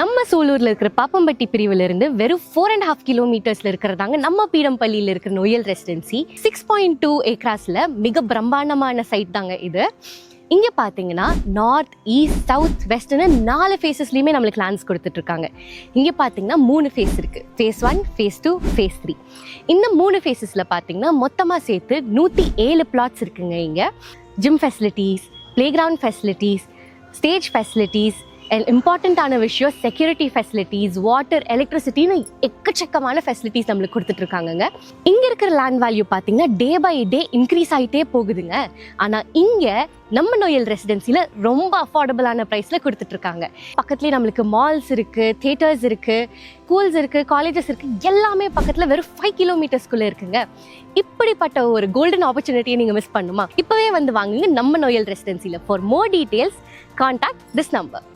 நம்ம சூலூரில் இருக்கிற பாப்பம்பட்டி பிரிவிலிருந்து வெறும் 4.5 கிலோமீட்டர்ஸில் இருக்கிறதாங்க நம்ம பீடம்பள்ளியில் இருக்கிற நொயல் ரெசிடென்சி. 6.2 ஏக்கராஸில் மிக பிரம்மாண்டமான சைட் தாங்க இது. இங்கே பார்த்தீங்கன்னா நார்த், ஈஸ்ட், சவுத், வெஸ்ட்னு 4 ஃபேஸஸ்லையுமே நம்மளுக்கு லேண்ட்ஸ் கொடுத்துட்ருக்காங்க. இங்கே பார்த்தீங்கன்னா 3 ஃபேஸ் இருக்குது. Phase 1, phase 2, phase 3. இந்த 3 ஃபேஸஸில் பார்த்தீங்கன்னா மொத்தமாக சேர்த்து 107 பிளாட்ஸ் இருக்குங்க. இங்கே gym facilities, playground facilities, stage facilities, இம்பார்ட்டண்ட்டான விஷயம் செக்யூரிட்டி ஃபெசிலிட்டிஸ், வாட்டர், எலக்ட்ரிசிட்டின்னு எக்கச்சக்கமான ஃபெசிலிட்டிஸ் நம்மளுக்கு கொடுத்துட்ருக்காங்கங்க. இங்கே இருக்கிற லேண்ட் வேல்யூ பார்த்தீங்கன்னா டே பை டே இன்க்ரீஸ் ஆகிட்டே போகுதுங்க. ஆனால் இங்கே நம்ம நொயல் ரெசிடென்சியில் ரொம்ப அஃபோர்டபுளான ப்ரைஸில் கொடுத்துட்ருக்காங்க. பக்கத்துலேயே நம்மளுக்கு மால்ஸ் இருக்குது, தியேட்டர்ஸ் இருக்குது, ஸ்கூல்ஸ் இருக்குது, காலேஜஸ் இருக்குது, எல்லாமே பக்கத்தில் வெறும் 5 கிலோமீட்டர்ஸ்குள்ளே இருக்குங்க. இப்படிப்பட்ட ஒரு கோல்டன் ஆப்பர்ச்சுனிட்டியை நீங்கள் மிஸ் பண்ணுமா? இப்போவே வந்து வாங்குங்க நம்ம நொயல் ரெசிடென்சியில். For more details contact this number.